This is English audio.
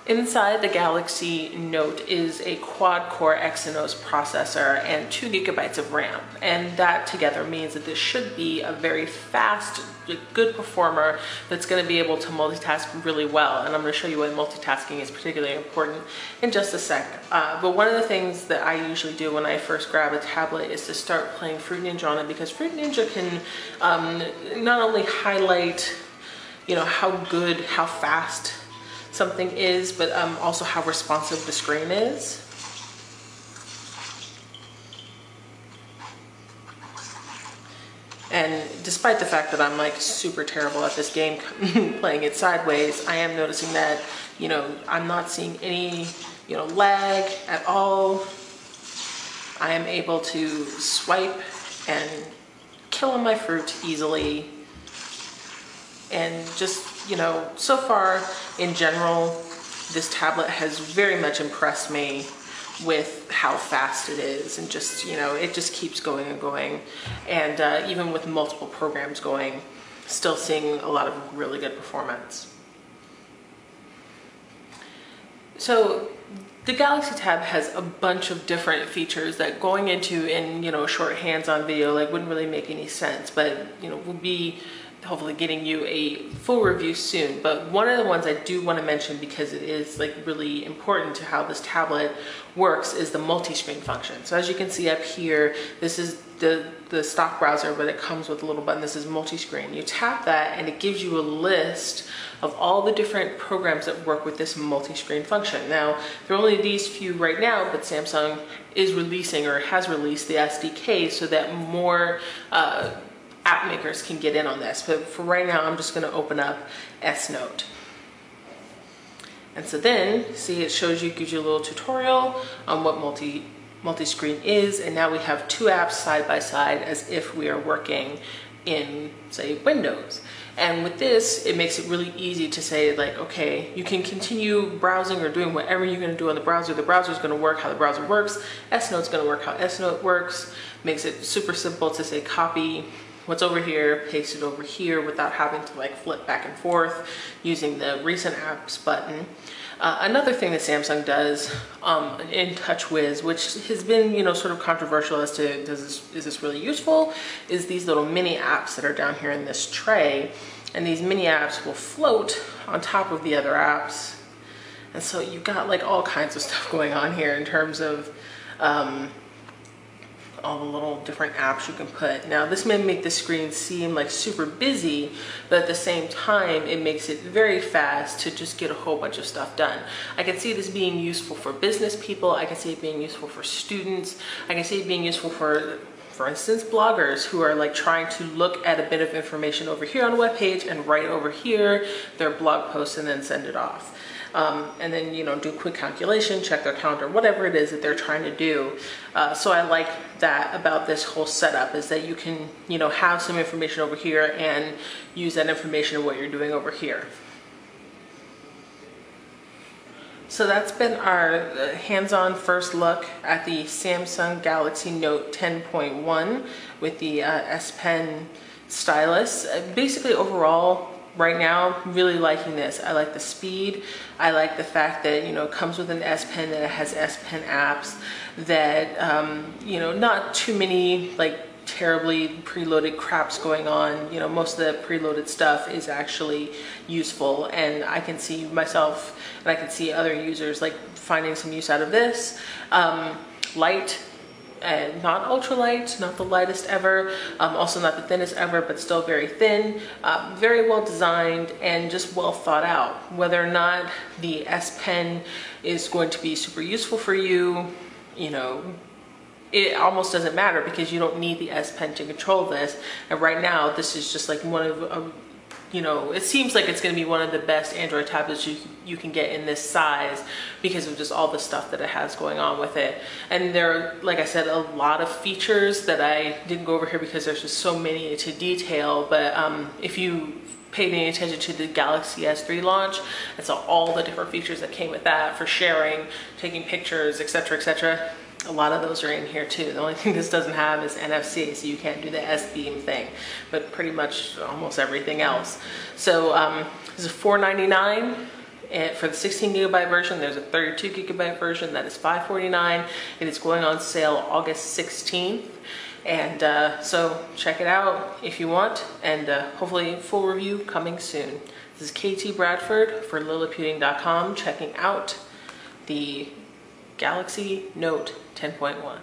Inside the Galaxy Note is a quad-core Exynos processor and 2 gigabytes of RAM, and that together means that this should be a very fast, good performer that's going to be able to multitask really well. And I'm going to show you why multitasking is particularly important in just a sec. But one of the things that I usually do when I first grab a tablet is to start playing Fruit Ninja on it, because Fruit Ninja can not only highlight, how good, how fast something is, but also how responsive the screen is. And despite the fact that I'm like super terrible at this game playing it sideways, I am noticing that, I'm not seeing any, lag at all. I am able to swipe and kill on my fruit easily. And just, so far in general, this tablet has very much impressed me with how fast it is, and just, it just keeps going and going. And even with multiple programs going, still seeing a lot of really good performance. So the Galaxy Tab has a bunch of different features that going into in, short hands-on video, wouldn't really make any sense, but, we'll be hopefully getting you a full review soon. But one of the ones I do want to mention, because it is really important to how this tablet works, is the multi-screen function. So as you can see up here, this is the stock browser, but it comes with a little button. This is multi-screen. You tap that and it gives you a list of all the different programs that work with this multi-screen function. Now, there are only these few right now, but Samsung is releasing, or has released, the SDK so that more app makers can get in on this. But for right now, I'm just going to open up S Note. And so then, see, it shows you, gives you a little tutorial on what multi-screen is, and now we have 2 apps side by side as if we are working in, say, Windows. And with this, it makes it really easy to say, okay, you can continue browsing or doing whatever you're going to do on the browser. The browser is going to work how the browser works. S Note's going to work how S Note works. Makes it super simple to say copy what's over here, paste it over here without having to flip back and forth using the recent apps button. Another thing that Samsung does in TouchWiz, which has been, sort of controversial as to is this really useful, is these little mini apps that are down here in this tray. And these mini apps will float on top of the other apps. And so you've got all kinds of stuff going on here in terms of all the little different apps you can put. Now, this may make the screen seem super busy, but at the same time, it makes it very fast to just get a whole bunch of stuff done. I can see this being useful for business people. I can see it being useful for students. I can see it being useful for instance, bloggers who are trying to look at a bit of information over here on a web page and write over here their blog post and then send it off. And then, do a quick calculation, check their calendar, whatever it is that they're trying to do. So I like that about this whole setup, is that you can, have some information over here and use that information in what you're doing over here. So that's been our hands-on first look at the Samsung Galaxy Note 10.1 with the S Pen stylus. Basically, overall, right now, really liking this. I like the speed. I like the fact that, it comes with an S Pen, that it has S Pen apps, that, not too many, terribly preloaded craps going on. Most of the preloaded stuff is actually useful, and I can see myself and I can see other users finding some use out of this. Light, not ultralight, not the lightest ever, also not the thinnest ever, but still very thin, very well designed and just well thought out. Whether or not the S Pen is going to be super useful for you, it almost doesn't matter, because you don't need the S Pen to control this. And right now, this is just one of it seems like it's going to be one of the best Android tablets you can get in this size, because of just all the stuff that it has going on with it. And there are, like I said, a lot of features that I didn't go over here because there's just so many to detail. But if you paid any attention to the Galaxy S3 launch, and saw all the different features that came with that for sharing, taking pictures, etc., etc., a lot of those are in here too. The only thing this doesn't have is NFC, so you can't do the S-Beam thing, but pretty much almost everything else. So this is $4.99, And for the 16 gigabyte version, there's a 32 gigabyte version that is $549. It is going on sale August 16th. And so check it out if you want, and hopefully full review coming soon. This is KT Bradford for Liliputing.com checking out the Galaxy Note 10.1.